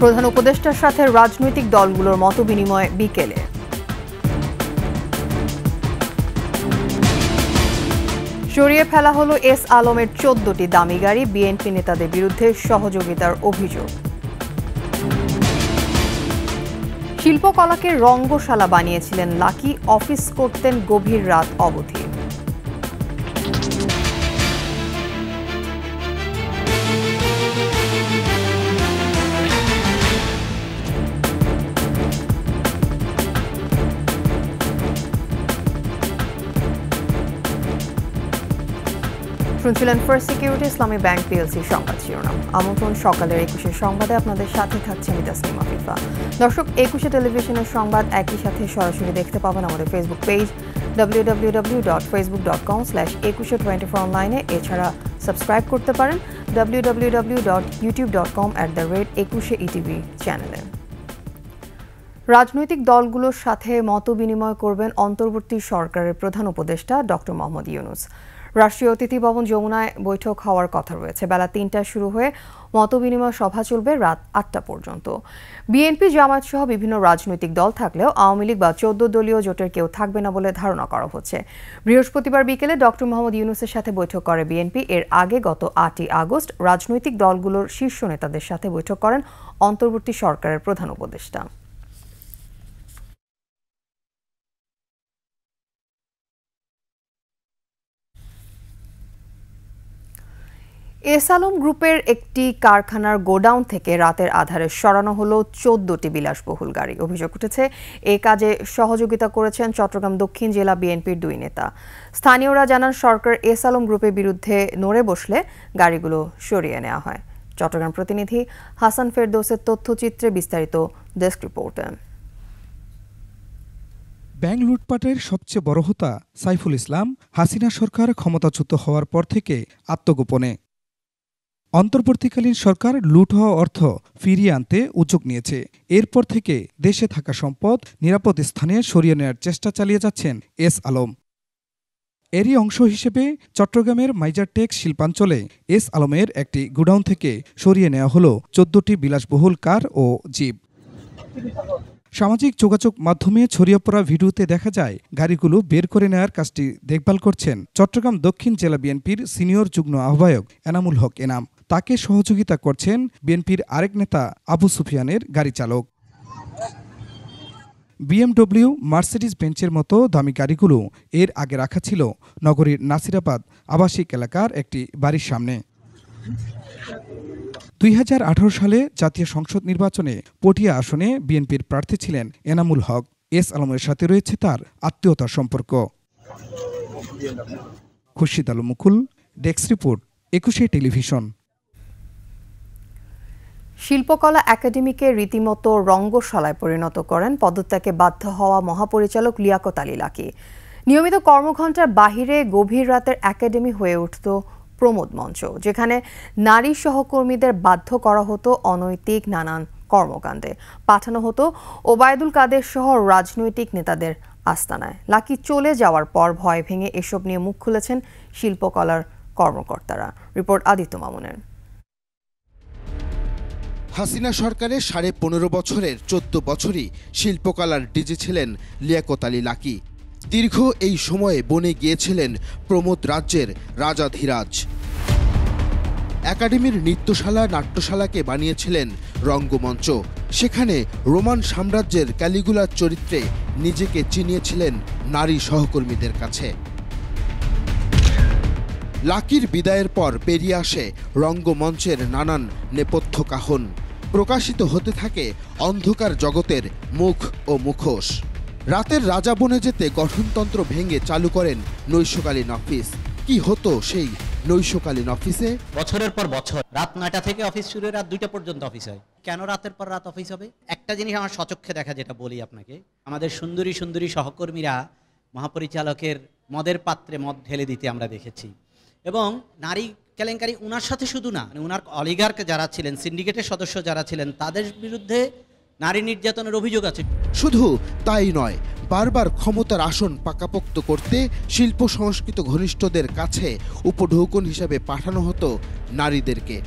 প্রধান উপদেষ্টার সাথে রাজনৈতিক দলগুলোর মতবিনিময় বিকেলে। সরিয়ে ফেলা হলো এস আলমের 14টি দামি গাড়ি, বিএনপি নেতাদের বিরুদ্ধে সহযোগিতার অভিযোগ। শিল্পকলাকে রঙ্গশালা বানিয়েছিলেন লাকি, অফিস করতেন গভীর রাত অবধি। শুনছিলেন ফার্স্ট সিকিউরিটি ইসলামী ব্যাংক পিএলসি সংবাদ শিরোনাম। আমন্ত্রণ সকালের 21 সংবাদে, আপনাদের সাথে থাকছে আমি তাসনিম আফিফা। দর্শক, 21 টেলিভিশনের সংবাদ একই সাথে সরাসরি দেখতে পাবেন আমাদের ফেসবুক পেজ www.facebook.com/2124 অনলাইনে। এছাড়া সাবস্ক্রাইব করতে পারেন www.youtube.com/21etv চ্যানেলে। রাজনৈতিক দলগুলোর সাথে মতবিনিময় করবেন অন্তর্বর্তী সরকারের প্রধান উপদেষ্টা ডক্টর মোহাম্মদ ইউনূস। রাষ্ট্রীয় অতিথি ভবন যমুনায় বৈঠক হওয়ার কথা রয়েছে। বেলা ৩টায় শুরু হয়ে মতবিনিময় সভা চলবে রাত ৮টা পর্যন্ত। বিএনপি, জামায়াত সহ বিভিন্ন রাজনৈতিক দল থাকলেও আওয়ামী লীগ বা 14 দলীয় জোটের কেউ থাকবে না বলে ধারণা করা হচ্ছে। বৃহস্পতিবার বিকেলে ডক্টর মোহাম্মদ ইউনূসের সাথে বৈঠক করে বিএনপি। এর আগে গত ৮ই আগস্ট রাজনৈতিক দলগুলোর শীর্ষ নেতাদের সাথে বৈঠক করেন অন্তর্বর্তী সরকারের প্রধান উপদেষ্টা। এস আলম গ্রুপের একটি কারখানার গোডাউন থেকে রাতের আধারে সরানো হলো 14টি বিলাসবহুল গাড়ি। অভিযোগ উঠেছে এ কাজে সহযোগিতা করেছেন চট্টগ্রাম দক্ষিণ জেলা বিএনপির 2 নেতা। স্থানীয়রা জানান, সরকার এস আলম গ্রুপের বিরুদ্ধে নড়ে বসলে গাড়িগুলো সরিয়ে নেওয়া হয়। চট্টগ্রাম প্রতিনিধি হাসান ফেরদৌসের তথ্যচিত্রে বিস্তারিত ডেস্ক রিপোর্টে। ব্যাংক লুটপাটের সবচেয়ে বড় হোতা সাইফুল ইসলাম হাসিনা সরকার ক্ষমতাচ্যুত হওয়ার পর থেকে আত্মগোপনে। অন্তর্বর্তীকালীন সরকার লুট হওয়া অর্থ ফিরিয়ে আনতে উদ্যোগ নিয়েছে। এরপর থেকে দেশে থাকা সম্পদ নিরাপদ স্থানে সরিয়ে নেওয়ার চেষ্টা চালিয়ে যাচ্ছেন এস আলম। এরই অংশ হিসেবে চট্টগ্রামের মাইজারটেক শিল্পাঞ্চলে এস আলমের একটি গোডাউন থেকে সরিয়ে নেওয়া হলো 14টি বিলাসবহুল কার ও জিপ। সামাজিক যোগাযোগ মাধ্যমে ছড়িয়ে পড়া ভিডিওতে দেখা যায় গাড়িগুলো বের করে নেওয়ার কাজটি দেখভাল করছেন চট্টগ্রাম দক্ষিণ জেলা বিএনপির সিনিয়র যুগ্ম আহ্বায়ক এনামুল হক এনাম। তাকে সহযোগিতা করছেন বিএনপির আরেক নেতা আবু সুফিয়ানের গাড়ি চালক। বিএমডব্লিউ, মার্সিডিজ বেঞ্চের মতো দামি গাড়িগুলো এর আগে রাখা ছিল নগরীর নাসিরাবাদ আবাসিক এলাকার একটি বাড়ির সামনে। 2018 সালে জাতীয় সংসদ নির্বাচনে পটিয়া আসনে বিএনপির প্রার্থী ছিলেন এনামুল হক। এস আলমের সাথে রয়েছে তার আত্মীয়তার সম্পর্ক। খুরশিদ আলম মুকুল, ডেস্ক রিপোর্ট, 21 টেলিভিশন। শিল্পকলা একাডেমিকে রীতিমতো রঙ্গশালায় পরিণত করেন পদত্যাগে বাধ্য হওয়া মহাপরিচালক লিয়াকত আলী লাকি। নিয়মিত কর্মঘণ্টার বাহিরে গভীর রাতের একাডেমি হয়ে উঠত প্রমোদ মঞ্চ, যেখানে নারী সহকর্মীদের বাধ্য করা হতো অনৈতিক নানান কর্মকাণ্ডে। পাঠানো হতো ওবায়দুল কাদের সহ রাজনৈতিক নেতাদের আস্তানায়। লাকি চলে যাওয়ার পর ভয় ভেঙে এসব নিয়ে মুখ খুলেছেন শিল্পকলার কর্মকর্তারা। রিপোর্ট আদিত্য মামুনের। হাসিনা সরকারের 15.5 বছরের 14 বছরই শিল্পকলার ডিজি ছিলেন লিয়াকত আলী লাকি। দীর্ঘ এই সময়ে বনে গিয়েছিলেন প্রমোদ রাজ্যের রাজাধিরাজ। একাডেমির নৃত্যশালা, নাট্যশালাকে বানিয়েছিলেন রঙ্গমঞ্চ। সেখানে রোমান সাম্রাজ্যের ক্যালিগুলার চরিত্রে নিজেকে চিনিয়েছিলেন নারী সহকর্মীদের কাছে। লাকির বিদায়ের পর পেরিয়ে আসে রঙ্গমঞ্চের নানান নেপথ্য কাহন। প্রকাশিত হতে থাকে অন্ধকার জগতের মুখ ও মুখোশ। রাতের রাজা বনে যেতে গঠনতন্ত্র ভেঙে চালু করেন নৈশকালীন অফিস। কি হতো সেই নৈশকালীন অফিসে? বছরের পর বছর রাত 9টা থেকে অফিস শুরু, রাত 2টা পর্যন্ত অফিস হয়। কেন রাতের পর রাত অফিস হবে? একটা জিনিস আমার সচক্ষে দেখা, যেটা বলি আপনাকে, আমাদের সুন্দরী সুন্দরী সহকর্মীরা মহাপরিচালকের মদের পাত্রে মদ ঢেলে দিতে আমরা দেখেছি। এবং নারী কেলেঙ্কারি উনার সাথে শুধু না, উনার অলিগার্ক যারা ছিলেন, সিন্ডিকেটের সদস্য যারা ছিলেন, তাদের বিরুদ্ধে নারী নির্যাতনের অভিযোগ আছে। শুধু তাই নয়, বারবার ক্ষমতার আসন পাকাপোক্ত করতে শিল্প সংস্কৃত ঘনিষ্ঠদের কাছে উপঢৌকন হিসাবে পাঠানো হতো নারীদেরকে।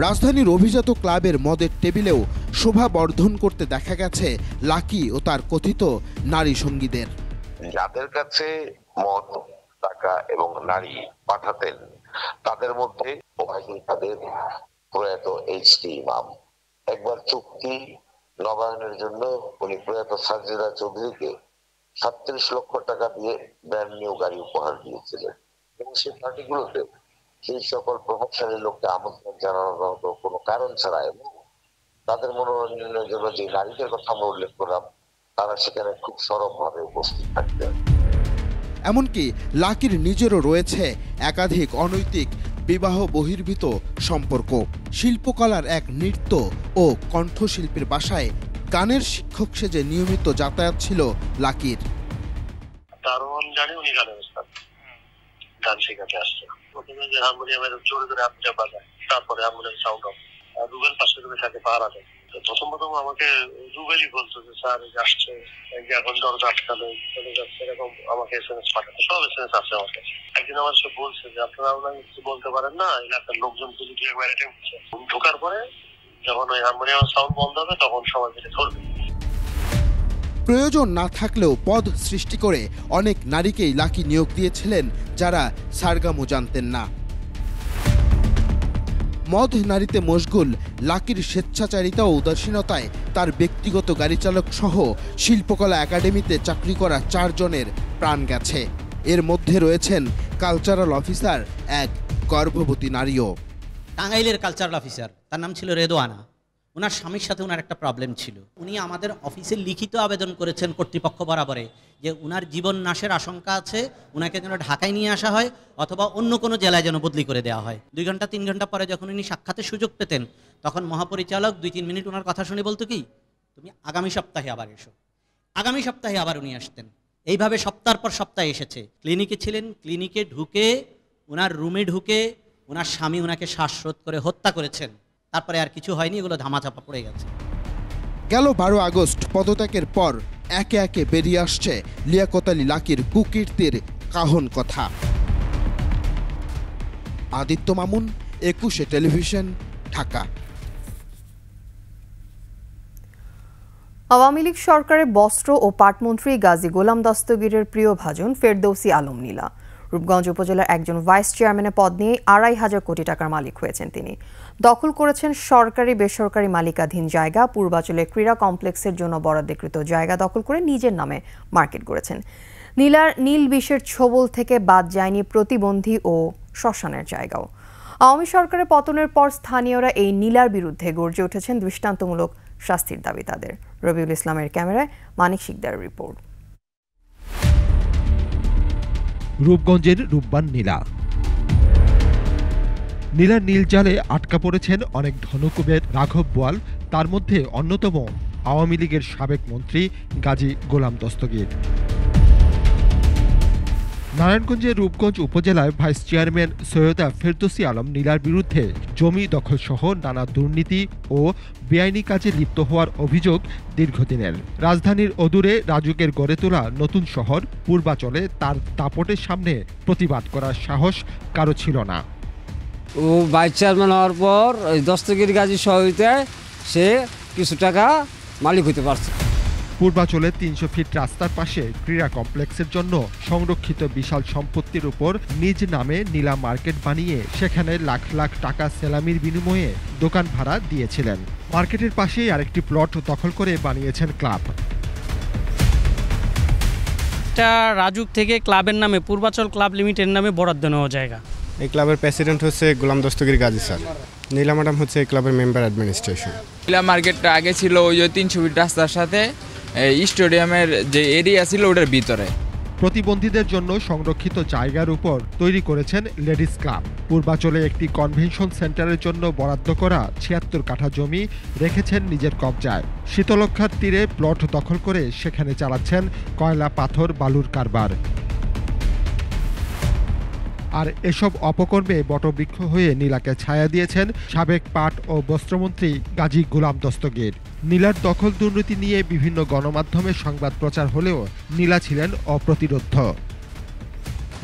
রাজধানীর অভিজাত ক্লাবের মদের টেবিলেও শোভা বর্ধন করতে দেখা গেছে লাকি ও তার কথিত নারী সঙ্গীদের। যাদের কাছে মদ, টাকা এবং নারী পাঠাতেন তাদের মধ্যে তাদের প্রয়াত এইচটি ইমাম। একবার চুক্তি নবায়নের জন্য উনি প্রয়াত সাজেদা চৌধুরীকে 37 লক্ষ টাকা দিয়ে ব্র্যান্ড নিউ গাড়ি উপহার দিয়েছিলেন এবং সেই পার্টিগুলোতে সেই সকল প্রভাবশালী লোককে আমন্ত্রণ জানানোর মতো কোনো কারণ ছাড়া এবং তাদের মনোরঞ্জনের জন্য যে নারীদের কথা আমরা উল্লেখ করলাম তারা সেখানে খুব সরবভাবে উপস্থিত থাকতেন। এমনকি লাকির নিজেরও রয়েছে একাধিক অনৈতিক বিবাহ বহির্ভূত সম্পর্ক। শিল্পকলার এক নৃত্য ও কণ্ঠশিল্পীর বাসায় গানের শিক্ষক সেজে নিয়মিত যাতায়াত ছিল লাকির। গান শেখাতে আসছে, প্রথমে যে হারমোনিয়ামের জোরে জোরে হাতটা বাজায়, তারপরে হারমোনিয়াম সাউন্ড অফ, রুবেল পাশে রুবে থাকে পাহারা দেয়। প্রথম আমাকে রুবেলই বলতো যে স্যার আসছে, এখন দরজা আটকালে চলে যাচ্ছে, এরকম আমাকে SMS পাঠাতো। সব SMS আছে আমার কাছে। একদিন আমার সে বলছে যে আপনারা কিছু বলতে পারেন না, এলাকার লোকজন যদি দু একবার অ্যাটেম্প করছে, ঢোকার পরে যখন ওই হারমোনিয়াম সাউন্ড বন্ধ হবে তখন সবাই মিলে ধরবে। প্রয়োজন না থাকলেও পদ সৃষ্টি করে অনেক নারীকেই লাকি নিয়োগ দিয়েছিলেন যারা সারগামও জানতেন না। মদ নারীতে মশগুল লাকির স্বেচ্ছাচারিতা ও উদাসীনতায় তার ব্যক্তিগত গাড়ি চালক সহ শিল্পকলা একাডেমিতে চাকরি করা 4 জনের প্রাণ গেছে। এর মধ্যে রয়েছেন কালচারাল অফিসার এক গর্ভবতী নারীও। টাঙ্গাইলের কালচারাল অফিসার, তার নাম ছিল রেদোয়ানা। ওনার স্বামীর সাথে ওনার একটা প্রবলেম ছিল। উনি আমাদের অফিসে লিখিত আবেদন করেছেন কর্তৃপক্ষ বরাবরে যে উনার জীবন নাশের আশঙ্কা আছে, উনাকে যেন ঢাকায় নিয়ে আসা হয় অথবা অন্য কোনো জেলায় যেন বদলি করে দেওয়া হয়। 2 ঘন্টা 3 ঘন্টা পরে যখন উনি সাক্ষাতের সুযোগ পেতেন তখন মহাপরিচালক 2-3 মিনিট ওনার কথা শুনে বলতো কি, তুমি আগামী সপ্তাহে আবার এসো। আগামী সপ্তাহে আবার উনি আসতেন। এইভাবে সপ্তাহের পর সপ্তাহে এসেছে। ক্লিনিকে ছিলেন, ক্লিনিকে ঢুকে ওনার রুমে ঢুকে ওনার স্বামী ওনাকে শ্বাসরোধ করে হত্যা করেছেন। তারপরে আর কিছু হয়নি, এগুলো ধামাচাপা পড়ে গেছে। গেল 12 আগস্ট পদত্যাগের পর একে একে বেরিয়ে আসছে লিয়াকত আলী লাকির কুকীর্তির কাহন কথা। আদিত্য মামুন, 21 টেলিভিশন, ঢাকা। আওয়ামী লীগ সরকারের বস্ত্র ও পাটমন্ত্রী গাজী গোলাম দস্তগীরের প্রিয় ভাজন ফেরদৌসী আলম নীলা রূপগঞ্জ উপজেলার একজন ভাইস চেয়ারম্যানের পদ নিয়ে 2,500 কোটি টাকার মালিক হয়েছেন তিনি। দখল করেছেন সরকারি বেসরকারি মালিকাধীন জায়গা, পূর্বাঞ্চলের ক্রীড়া কমপ্লেক্সের জন্য বরাদ্দকৃত জায়গা দখল করে নিজের নামে মার্কেট গড়েছেন। নীলার নীল বিষের ছোবল থেকে বাদ যায়নি প্রতিবন্ধী ও শ্মশানের জায়গাও। আওয়ামী সরকারের পতনের পর স্থানীয়রা এই নীলার বিরুদ্ধে গর্জে উঠেছেন। দৃষ্টান্তমূলক শাস্তির দাবি তাদের। রবিউল ইসলামের ক্যামেরায় মানিক শিকদারের রিপোর্ট। রূপগঞ্জের রূপবান নীলা। নীলার নীল জালে আটকা পড়েছেন অনেক ধনকুবের রাঘব বোয়াল, তার মধ্যে অন্যতম আওয়ামী লীগের সাবেক মন্ত্রী গাজী গোলাম দস্তগীর। নারায়ণগঞ্জের রূপগঞ্জ উপজেলায় ভাইস চেয়ারম্যান সৈয়দা ফেরদৌসী আলম নীলার বিরুদ্ধে জমি দখলসহ নানা দুর্নীতি ও বেআইনি কাজে লিপ্ত হওয়ার অভিযোগ দীর্ঘদিনের। রাজধানীর অদূরে রাজুকের গড়ে তোলা নতুন শহর পূর্বাচলে তার দাপটের সামনে প্রতিবাদ করার সাহস কারো ছিল না। ও ভাইস চেয়ারম্যান হওয়ার পর দস্তগীর গাজী সহায়তায় সে কিছু টাকা মালিক হতে পারছে। পূর্বাচলে 300 ফিট রাস্তার পাশে ক্রীড়া কমপ্লেক্সের জন্য সংরক্ষিত বিশাল সম্পত্তির উপর নিজ নামে নীলা মার্কেট বানিয়ে সেখানে লাখ লাখ টাকা সেলামির বিনিময়ে দোকান ভাড়া দিয়েছিলেন। মার্কেটের পাশেই আরেকটি প্লট দখল করে বানিয়েছেন ক্লাব। এটা রাজুক থেকে ক্লাবের নামে পূর্বাচল ক্লাব লিমিটেড নামে বরাদ্দ নেওয়া জায়গা। এই ক্লাবের প্রেসিডেন্ট হচ্ছে গোলাম দস্তগীর গাজী স্যার, নীলা ম্যাডাম হচ্ছে এই ক্লাবের মেম্বার অ্যাডমিনিস্ট্রেশন। নীলা মার্কেটটা আগে ছিল ওই যে 300 ফিট রাস্তার সাথে স্টেডিয়ামের যে এরিয়া ছিল ওটার ভিতরে। প্রতিবন্ধীদের জন্য সংরক্ষিত জায়গার উপর তৈরি করেছেন লেডিস ক্লাব। পূর্বাচলে একটি কনভেনশন সেন্টারের জন্য বরাদ্দ করা 76 কাঠা জমি রেখেছেন নিজের কবজায়। শীতলক্ষার তীরে প্লট দখল করে সেখানে চালাচ্ছেন কয়লা পাথর বালুর কারবার। আর এসব অপকর্মে বটবৃক্ষ হয়ে নীলাকে ছায়া দিয়েছেন সাবেক পাট ও বস্ত্রমন্ত্রী গাজী গোলাম দস্তগীর। নীলার দখল দুর্নীতি নিয়ে বিভিন্ন গণমাধ্যমে সংবাদ প্রচার হলেও নীলা ছিলেন অপ্রতিরোধ্য।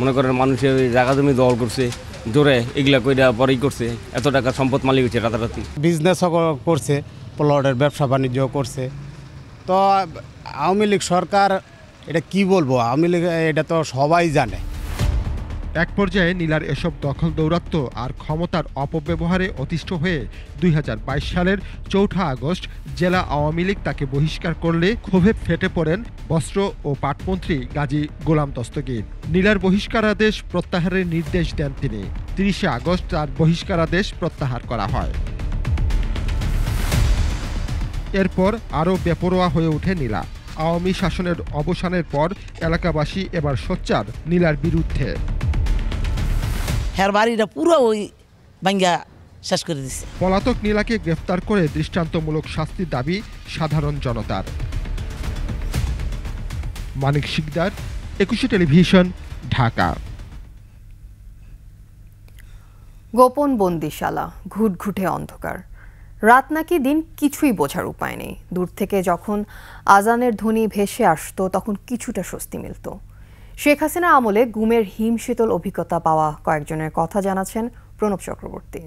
মনে করেন মানুষের জায়গা জমি দখল করছে, জোরে এগুলা কইরা পরেই করছে, এত টাকা সম্পদ মালিক হচ্ছে রাতারাতি। বিজনেসও করছে, প্লটের ব্যবসা বাণিজ্য করছে। তো আওয়ামী লীগ সরকার, এটা কি বলবো, আওয়ামী লীগ এটা তো সবাই জানে। এক পর্যায়ে নীলার এসব দখল দৌরাত্ম্য আর ক্ষমতার অপব্যবহারে অতিষ্ঠ হয়ে 2022 সালের 4 আগস্ট জেলা আওয়ামী লীগ তাকে বহিষ্কার করলে ক্ষোভে ফেটে পড়েন বস্ত্র ও পাটমন্ত্রী গাজী গোলাম দস্তগীর। নীলার বহিষ্কারাদেশ প্রত্যাহারের নির্দেশ দেন তিনি। 30 আগস্ট তার বহিষ্কারাদেশ প্রত্যাহার করা হয়। এরপর আরও বেপরোয়া হয়ে ওঠে নীলা। আওয়ামী শাসনের অবসানের পর এলাকাবাসী এবার সোচ্চার নীলার বিরুদ্ধে। হের বাড়িটা পুরো ওই ভাঙ্গা শেষ করে দিচ্ছে। পলাতক নীলাকে গ্রেফতার করে দৃষ্টান্তমূলক শাস্তির দাবি সাধারণ জনতার। মানিক শিকদার, 21 টেলিভিশন, ঢাকা। গোপন বন্দিশালা, ঘুটঘুটে অন্ধকার, রাত নাকি দিন কিছুই বোঝার উপায় নেই। দূর থেকে যখন আজানের ধ্বনি ভেসে আসতো তখন কিছুটা স্বস্তি মিলত। শেখ হাসিনা আমলে গুমের হিমশীতল অভিজ্ঞতা পাওয়া কয়েকজনের কথা জানাচ্ছেন প্রণব চক্রবর্তী।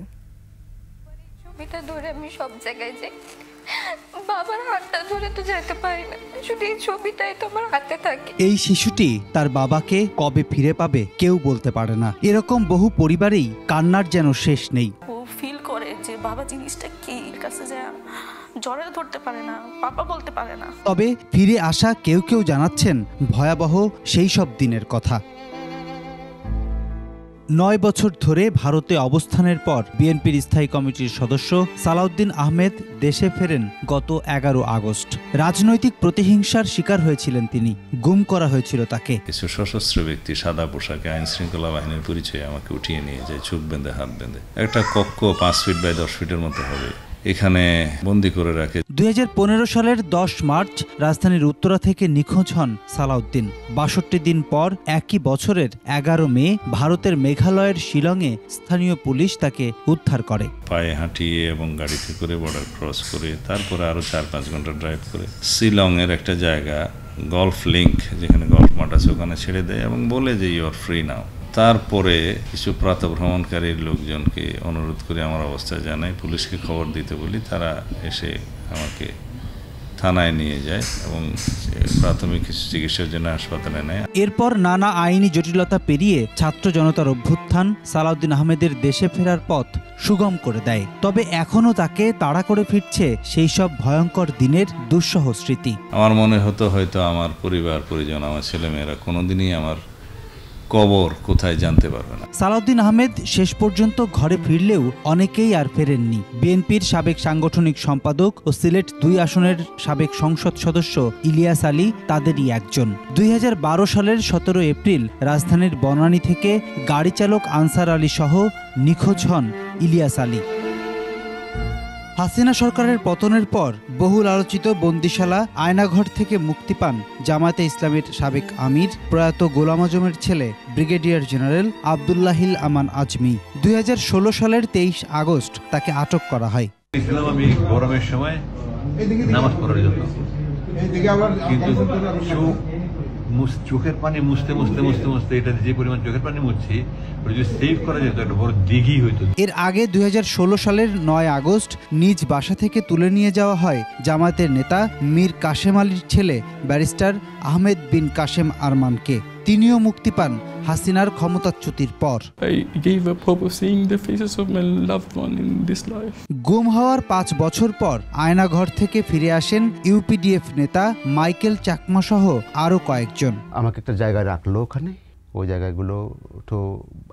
ছবিটা ধরে আমি সব জায়গায় যাই, বাবার হাতটা ধরে তো যেতে পারি না, শুধু এই ছবিটাই তো আমার হাতে থাকে। এই শিশুটি তার বাবাকে কবে ফিরে পাবে কেউ বলতে পারে না। এরকম বহু পরিবারেই কান্নার যেন শেষ নেই। ও ফিল করে যে বাবা জিনিসটা কি, কাছে যে জড়ে ধরতে পারে না, পাপা বলতে পারে না। তবে ফিরে আসা কেউ কেউ জানাচ্ছেন ভয়াবহ সেই সব দিনের কথা। 9 বছর ধরে ভারতে অবস্থানের পর বিএনপির স্থায়ী কমিটির সদস্য সালাউদ্দিন আহমেদ দেশে ফেরেন গত 11 আগস্ট। রাজনৈতিক প্রতিহিংসার শিকার হয়েছিলেন তিনি, গুম করা হয়েছিল তাকে। কিছু সশস্ত্র ব্যক্তি সাদা পোশাকে আইন শৃঙ্খলা বাহিনীর পরিচয়ে আমাকে উঠিয়ে নিয়ে যায়, চোখ বেঁধে হাত বেঁধে। একটা কক্ষ 5 ফিট বাই 10 ফিটের মতো হবে, এখানে বন্দী করে রাখে। 2015 সালের 10 মার্চ রাজধানীর উত্তরা থেকে নিখোঁজ হন সালাউদ্দিন। 62 দিন পর একই বছরের 11 মে ভারতের মেঘালয়ের শিলংয়ে স্থানীয় পুলিশ তাকে উদ্ধার করে। পায়ে হাঁটিয়ে এবং গাড়িতে করে বর্ডার ক্রস করে তারপরে আরো 4-5 ঘন্টা ড্রাইভ করে শিলংয়ের একটা জায়গা গলফ লিঙ্ক, যেখানে গলফ মাঠ আছে, ওখানে ছেড়ে দেয় এবং বলে যে ইউ আর ফ্রি নাও। তারপরে কিছু প্রাতঃভ্রমণকারীর লোকজনকে অনুরোধ করে আমার অবস্থা জানাই, পুলিশকে খবর দিতে বলি, তারা এসে আমাকে থানায় নিয়ে যায় এবং প্রাথমিক কিছু চিকিৎসার জন্য হাসপাতালে নেয়। এরপর নানা আইনি জটিলতা পেরিয়ে ছাত্র জনতার অভ্যুত্থান সালাউদ্দিন আহমেদের দেশে ফেরার পথ সুগম করে দেয়। তবে এখনও তাকে তাড়া করে ফিরছে সেই সব ভয়ঙ্কর দিনের দুঃসহ স্মৃতি। আমার মনে হতো হয়তো আমার পরিবার পরিজন, আমার ছেলেমেয়েরা কোনোদিনই আমার কবর কোথায় জানতে পারবে না। সালাউদ্দিন আহমেদ শেষ পর্যন্ত ঘরে ফিরলেও অনেকেই আর ফেরেননি। বিএনপির সাবেক সাংগঠনিক সম্পাদক ও সিলেট 2 আসনের সাবেক সংসদ সদস্য ইলিয়াস আলী তাদেরই একজন। 2012 সালের 17 এপ্রিল রাজধানীর বনানী থেকে গাড়ি চালক আনসার আলী সহ নিখোঁজ হন ইলিয়াস আলী। হাসিনা সরকারের পতনের পর বহুল আলোচিত বন্দিশালা আয়নাঘর থেকে মুক্তি পান জামায়াতে ইসলামীর সাবেক আমির প্রয়াত গোলাম আজমের ছেলে ব্রিগেডিয়ার জেনারেল আব্দুল্লাহিল আমান আজমি। 2016 সালের 23 আগস্ট তাকে আটক করা হয়। আমি গরমের সময় নামাজ পড়ার জন্য, কিন্তু চোখের পানি মুছতে মুছতে মুছতে মুছতে এটা যে পরিমাণ চোখের পানি মুছছি ওটা যদি সেভ করা যেত একটা বড় দিঘি হইতো। এর আগে 2016 সালের 9 আগস্ট নিজ বাসা থেকে তুলে নিয়ে যাওয়া হয় জামায়াতের নেতা মীর কাশেম আলীর ছেলে ব্যারিস্টার আহমেদ বিন কাশেম আরমানকে। তিনিও মুক্তি পান হাসিনার ক্ষমতাচ্যুতির পর। গুম হওয়ার 5 বছর পর আয়নাঘর থেকে ফিরে আসেন ইউপিডিএফ নেতা মাইকেল চাকমা সহ আরো কয়েকজন। আমাকে একটা জায়গায় রাখলো, ওখানে ওই জায়গাগুলো তো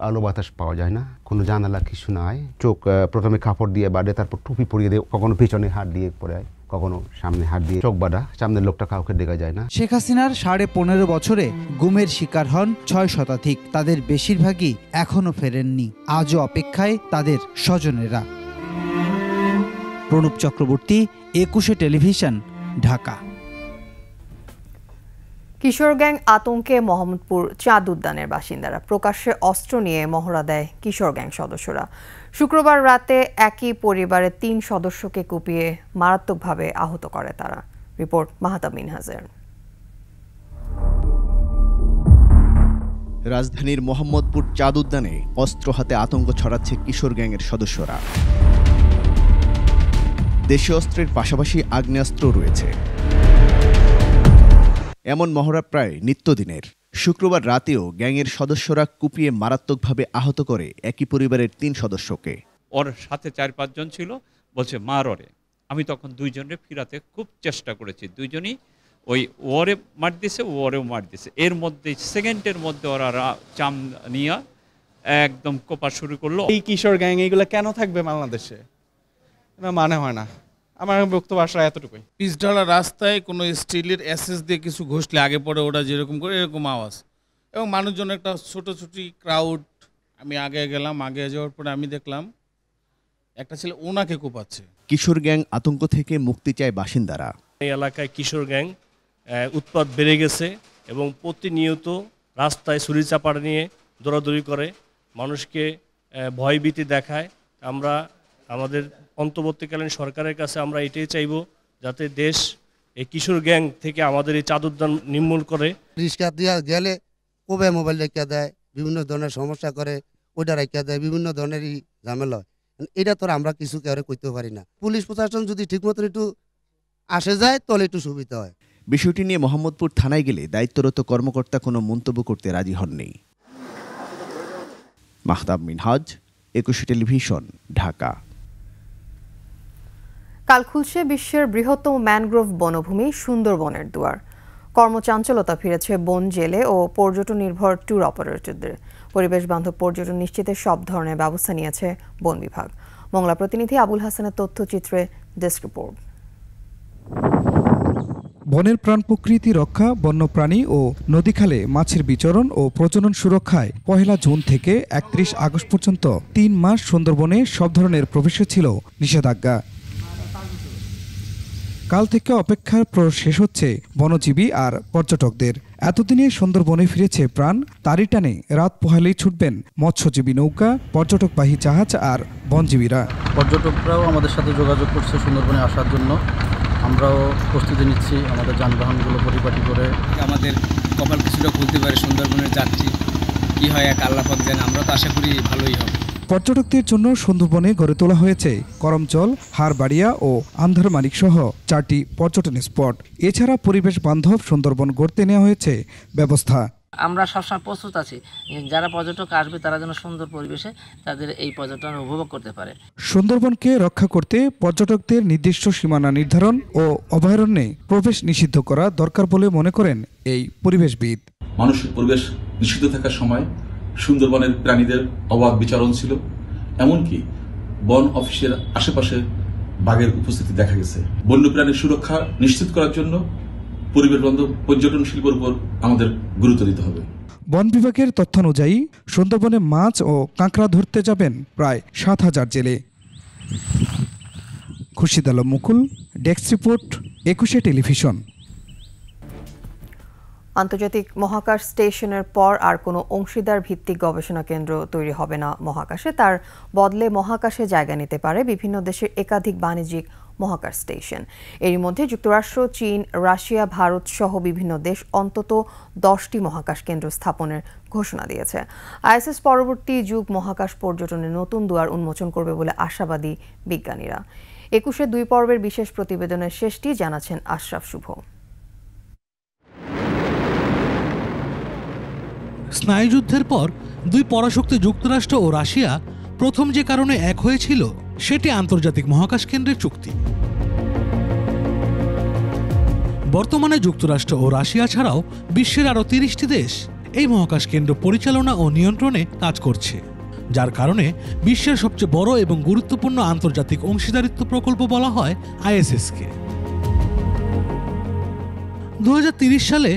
আলো বাতাস পাওয়া যায় না, কোনো জানালা কিছু নাই। চোখ প্রথমে কাপড় দিয়ে বাঁধে, তারপর টুপি পরিয়ে দিয়ে, কখনো পিছনে হাত দিয়ে পরায়, কখনো সামনে হাত দিয়ে চোখ বাঁধা, সামনের লোকটা কাউকে দেখা যায় না। শেখ হাসিনার 15.5 বছরে গুমের শিকার হন 6 শতাধিক। তাদের বেশিরভাগই এখনো ফেরেননি। আজও অপেক্ষায় তাদের স্বজনেরা। প্রণব চক্রবর্তী, 21 টেলিভিশন, ঢাকা। কিশোর গ্যাং আতঙ্কে মোহাম্মদপুর চাঁদ উদ্যানের বাসিন্দারা। প্রকাশ্যে অস্ত্র নিয়ে মহড়া দেয় কিশোর গ্যাং সদস্যরা। শুক্রবার রাতে একই পরিবারের 3 সদস্যকে কুপিয়ে মারাত্মকভাবে আহত করে তারা। রিপোর্ট মাহাতাব মিনহাজের। রাজধানীর মোহাম্মদপুর চাঁদ উদ্যানে অস্ত্র হাতে আতঙ্ক ছড়াচ্ছে কিশোর গ্যাংয়ের সদস্যরা। দেশীয় অস্ত্রের পাশাপাশি আগ্নেয়াস্ত্র রয়েছে। এমন মহড়া প্রায় নিত্যদিনের। শুক্রবার রাতেও গ্যাংয়ের সদস্যরা কুপিয়ে মারাত্মকভাবে আহত করে একই পরিবারের 3 সদস্যকে। ওর সাথে 4-5 জন ছিল, বলছে মার ওরে। আমি তখন 2 জনকে ফিরাতে খুব চেষ্টা করেছি, 2 জনই ওই ওরে মার দিছে, ওরেও মার দিছে। এর মধ্যে সেকেন্ডের মধ্যে ওরা চাম নিয়ে একদম কোপা শুরু করলো। এই কিশোর গ্যাং এইগুলো কেন থাকবে বাংলাদেশে? এটা মানে হয় না। আমার বক্তব্য আসলে এতটুকুই। পিচঢালা রাস্তায় কোনো স্টিলের অ্যাসেস দিয়ে কিছু ঘষলে আগে পরে ওটা যেরকম করে এরকম আওয়াজ, এবং মানুষজন একটা ছোটোছুটি ক্রাউড। আমি আগে গেলাম, আগে যাওয়ার পরে আমি দেখলাম একটা ছেলে ওনাকে কোপাচ্ছে। কিশোর গ্যাং আতঙ্ক থেকে মুক্তি চায় বাসিন্দারা। এই এলাকায় কিশোর গ্যাং উৎপাত বেড়ে গেছে এবং প্রতিনিয়ত রাস্তায় ছুরি চাপাড়া নিয়ে দৌড়াদৌড়ি করে, মানুষকে ভয়ভীতি দেখায়। আমরা আমাদের অন্তর্বর্তীকালীন সরকারের কাছে আমরা এটাই চাইব, যাতে দেশ এই কিশোর গ্যাং থেকে আমাদের এই চাঁদ উদ্যান নির্মূল করে। রিক্সা দিয়ে গেলে কবে মোবাইল রেখা দেয়, বিভিন্ন ধরনের সমস্যা করে, ওইটা রেখা দেয়, বিভিন্ন ধরনেরই ঝামেলা হয়। এটা তো আমরা কিছু কেউ করতে পারি না। পুলিশ প্রশাসন যদি ঠিকমতো একটু আসে যায় তাহলে একটু সুবিধা হয়। বিষয়টি নিয়ে মোহাম্মদপুর থানায় গেলে দায়িত্বরত কর্মকর্তা কোনো মন্তব্য করতে রাজি হননি। মাহতাব মিনহাজ, একুশে টেলিভিশন, ঢাকা। কাল খুলছে বিশ্বের বৃহত্তম ম্যানগ্রোভ বনভূমি সুন্দরবনের দুয়ার। কর্মচাঞ্চলতা ফিরেছে বন জেলে ও পর্যটন নির্ভর ট্যুর অপারেটরদের। পরিবেশ বান্ধব পর্যটন নিশ্চিতে সব ধরনের ব্যবস্থা নিয়েছে বন বিভাগ। মংলা প্রতিনিধি আবুল হাসানের তথ্যচিত্রে ডেস্ক রিপোর্ট। বনের প্রাণ প্রকৃতি রক্ষা, বন্যপ্রাণী ও নদীখালে মাছের বিচরণ ও প্রজনন সুরক্ষায় 1 জুন থেকে 31 আগস্ট পর্যন্ত 3 মাস সুন্দরবনে সব ধরনের প্রবেশে ছিল নিষেধাজ্ঞা। কাল থেকে অপেক্ষার প্রহর শেষ হচ্ছে বনজীবী আর পর্যটকদের। এতদিনে সুন্দরবনে ফিরেছে প্রাণ। তারই টানে রাত পোহালেই ছুটবেন মৎস্যজীবী নৌকা, পর্যটকবাহী জাহাজ আর বনজীবীরা। পর্যটকরাও আমাদের সাথে যোগাযোগ করছে সুন্দরবনে আসার জন্য। আমরাও প্রস্তুতি নিচ্ছি আমাদের যানবাহনগুলো পরিপাটি করে। আমাদের কপাল কিছুটা খুলতে পারে সুন্দরবনের যাত্রী, কি হয় এক আল্লাহ পাক জানে। আমরা তো আশা করি ভালোই হবে। পর্যটকদের জন্য সুন্দরবনে গড়ে তোলা হয়েছে করমজল, হারবাড়িয়া ও আন্ধারমানিক সহ 4টি পর্যটন স্পট। এছাড়া পরিবেশ বান্ধব সুন্দরবন গড়তে নেওয়া হয়েছে ব্যবস্থা। আমরা সবসময় প্রস্তুত আছি, যারা পর্যটক আসবে তারা যেন সুন্দর পরিবেশে তাদের এই পর্যটন উপভোগ করতে পারে। সুন্দরবনকে রক্ষা করতে পর্যটকদের নির্দিষ্ট সীমানা নির্ধারণ ও অভয়ারণ্যে প্রবেশ নিষিদ্ধ করা দরকার বলে মনে করেন এই পরিবেশবিদ। মানুষের পরিবেশ নিষিদ্ধ থাকার সময় সুন্দরবনের প্রাণীদের অবাধ বিচরণ ছিল। এমনকি বন অফিসের আশেপাশে বাঘের উপস্থিতি দেখা গেছে। বন্যপ্রাণীর সুরক্ষা নিশ্চিত করার জন্য পরিবেশ বান্ধব পর্যটন শিল্পের উপর আমাদের গুরুত্ব দিতে হবে। বন বিভাগের তথ্যানুযায়ী সুন্দরবনে মাছ ও কাঁকড়া ধরতে যাবেন প্রায় 7000 জেলে। খুরশিদ আলম মুকুল, ডেস্ক রিপোর্ট, একুশে টেলিভিশন। আন্তর্জাতিক মহাকাশ স্টেশনের পর আর কোনো অংশীদার ভিত্তিক গবেষণা কেন্দ্র তৈরি হবে না মহাকাশে। তার বদলে মহাকাশে জায়গা নিতে পারে বিভিন্ন দেশের একাধিক বাণিজ্যিক মহাকাশ স্টেশন। এরই মধ্যে যুক্তরাষ্ট্র, চীন, রাশিয়া, ভারত সহ বিভিন্ন দেশ অন্তত 10টি মহাকাশ কেন্দ্র স্থাপনের ঘোষণা দিয়েছে। আইএসএস পরবর্তী যুগ মহাকাশ পর্যটনের নতুন দুয়ার উন্মোচন করবে বলে আশাবাদী বিজ্ঞানীরা। 21-এর 2 পর্বের বিশেষ প্রতিবেদনের শেষটি জানাচ্ছেন আশরাফ শুভ। স্নায়ুযুদ্ধের পর 2 পরাশক্তি যুক্তরাষ্ট্র ও রাশিয়া প্রথম যে কারণে এক হয়েছিল সেটি আন্তর্জাতিক মহাকাশ কেন্দ্রের চুক্তি। বর্তমানে যুক্তরাষ্ট্র ও রাশিয়া ছাড়াও বিশ্বের আরও 30টি দেশ এই মহাকাশ কেন্দ্র পরিচালনা ও নিয়ন্ত্রণে কাজ করছে, যার কারণে বিশ্বের সবচেয়ে বড় এবং গুরুত্বপূর্ণ আন্তর্জাতিক অংশীদারিত্ব প্রকল্প বলা হয় আইএসএসকে। 2030 সালে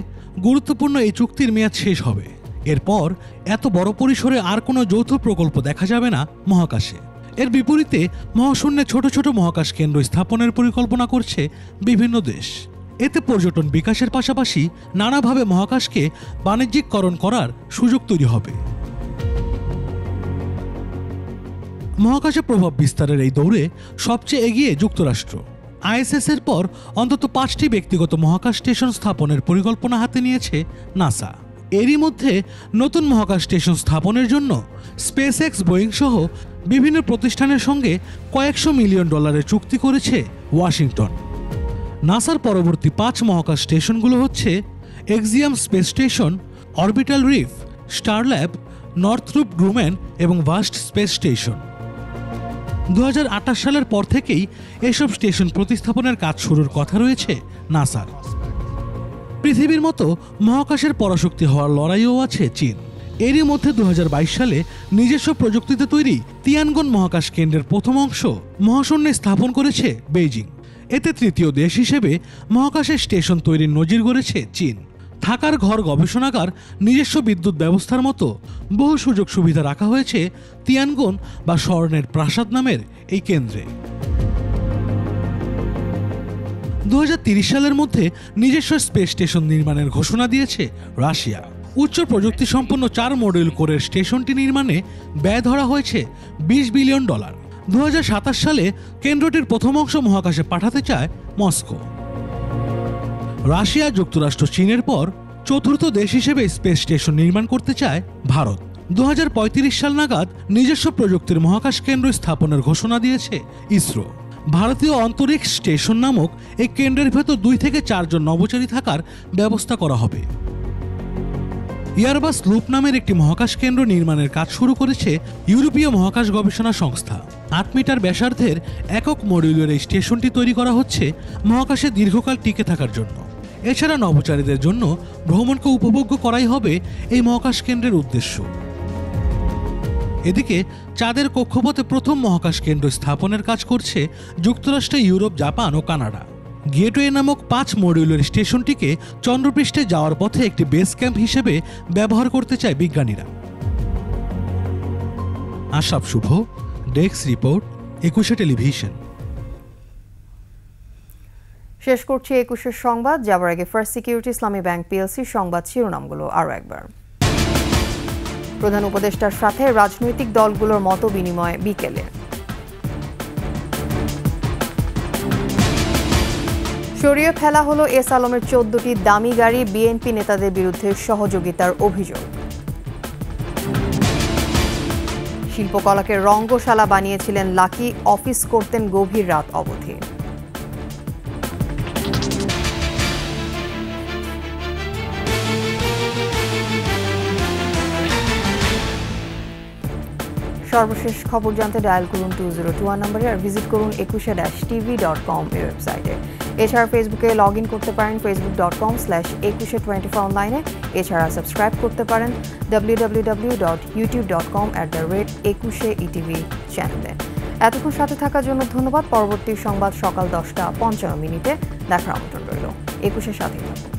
গুরুত্বপূর্ণ এই চুক্তির মেয়াদ শেষ হবে। এরপর এত বড় পরিসরে আর কোনো যৌথ প্রকল্প দেখা যাবে না মহাকাশে। এর বিপরীতে মহাশূন্যে ছোট ছোট মহাকাশ কেন্দ্র স্থাপনের পরিকল্পনা করছে বিভিন্ন দেশ। এতে পর্যটন বিকাশের পাশাপাশি নানাভাবে মহাকাশকে বাণিজ্যিককরণ করার সুযোগ তৈরি হবে। মহাকাশে প্রভাব বিস্তারের এই দৌড়ে সবচেয়ে এগিয়ে যুক্তরাষ্ট্র। আইএসএস এর পর অন্তত 5টি ব্যক্তিগত মহাকাশ স্টেশন স্থাপনের পরিকল্পনা হাতে নিয়েছে নাসা। এরই মধ্যে নতুন মহাকাশ স্টেশন স্থাপনের জন্য স্পেস এক্স বোয়িং সহ বিভিন্ন প্রতিষ্ঠানের সঙ্গে কয়েকশো মিলিয়ন ডলারের চুক্তি করেছে ওয়াশিংটন। নাসার পরবর্তী 5 মহাকাশ স্টেশনগুলো হচ্ছে Axiom space station, orbital reef, Starlab, Northrop Grumman এবং ভাস্ট স্পেস স্টেশন। 2028 সালের পর থেকেই এসব স্টেশন প্রতিস্থাপনের কাজ শুরুর কথা রয়েছে নাসার। পৃথিবীর মতো মহাকাশের পরাশক্তি হওয়ার লড়াইও আছে চীন। এরই মধ্যে 2022 সালে নিজস্ব প্রযুক্তিতে তৈরি তিয়ানগন মহাকাশ কেন্দ্রের প্রথম অংশ মহাশূন্যে স্থাপন করেছে বেইজিং। এতে তৃতীয় দেশ হিসেবে মহাকাশের স্টেশন তৈরির নজির গড়েছে চীন। থাকার ঘর, গবেষণাগার, নিজস্ব বিদ্যুৎ ব্যবস্থার মতো বহু সুযোগ সুবিধা রাখা হয়েছে তিয়ানগন বা স্বর্ণের প্রাসাদ নামের এই কেন্দ্রে। 2030 সালের মধ্যে নিজস্ব স্পেস স্টেশন নির্মাণের ঘোষণা দিয়েছে রাশিয়া। উচ্চ প্রযুক্তি সম্পন্ন 4 মডিউল কোরের স্টেশনটি নির্মাণে ব্যয় ধরা হয়েছে $20 বিলিয়ন। 2027 সালে কেন্দ্রটির প্রথম অংশ মহাকাশে পাঠাতে চায় মস্কো। রাশিয়া, যুক্তরাষ্ট্র, চীনের পর চতুর্থ দেশ হিসেবে স্পেস স্টেশন নির্মাণ করতে চায় ভারত। 2035 সাল নাগাদ নিজস্ব প্রযুক্তির মহাকাশ কেন্দ্র স্থাপনের ঘোষণা দিয়েছে ইসরো। ভারতীয় অন্তরিক্ষ স্টেশন নামক এই কেন্দ্রের ভেতর 2 থেকে 4 জন নভোচারী থাকার ব্যবস্থা করা হবে। এয়ারবাস লুপ নামের একটি মহাকাশ কেন্দ্র নির্মাণের কাজ শুরু করেছে ইউরোপীয় মহাকাশ গবেষণা সংস্থা। 8 মিটার ব্যাসার্ধের একক মডিউলের এই স্টেশনটি তৈরি করা হচ্ছে মহাকাশে দীর্ঘকাল টিকে থাকার জন্য। এছাড়া নভোচারীদের জন্য ভ্রমণকে উপভোগ্য করাই হবে এই মহাকাশ কেন্দ্রের উদ্দেশ্য। এদিকে চাঁদের কক্ষপথে প্রথম মহাকাশ কেন্দ্র স্থাপনের কাজ করছে যুক্তরাষ্ট্র, ইউরোপ, জাপান ও কানাডা। গেটওয়ে নামক 5 মডিউলের স্টেশনটিকে চন্দ্রপৃষ্ঠে যাওয়ার পথে একটি বেস ক্যাম্প হিসেবে ব্যবহার করতে চায় বিজ্ঞানীরা। আশরাফ শুভ, ডেস্ক রিপোর্ট, 21 টেলিভিশন। শেষ করছি 21 সংবাদ। যাবার আগে ফার্স্ট সিকিউরিটি ইসলামী ব্যাংক পিএলসি সংবাদ শিরোনামগুলো আরও একবার। প্রধান উপদেষ্টার সাথে রাজনৈতিক দলগুলোর মত বিনিময় বিকেলে। সরিয়ে ফেলা হলো এস আলমের 14টি দামি গাড়ি, বিএনপি নেতাদের বিরুদ্ধে সহযোগিতার অভিযোগ। শিল্পকলাকে রঙ্গশালা বানিয়েছিলেন লাকি, অফিস করতেন গভীর রাত অবধি। সর্বশেষ খবর জানতে ডায়াল করুন 2021 নম্বরে আর ভিজিট করুন 21-tv.com ওয়েবসাইটে। এছাড়া ফেসবুকে লগ ইন করতে পারেন facebook.com/2124 অনলাইনে। এছাড়া সাবস্ক্রাইব করতে পারেন www.youtube.com/21etv চ্যানেলে। এতক্ষণ সাথে থাকার জন্য ধন্যবাদ। পরবর্তী সংবাদ সকাল 10টা 55 মিনিটে দেখার আমন্ত্রণ রইল। 21-এর সাথে থাকুন।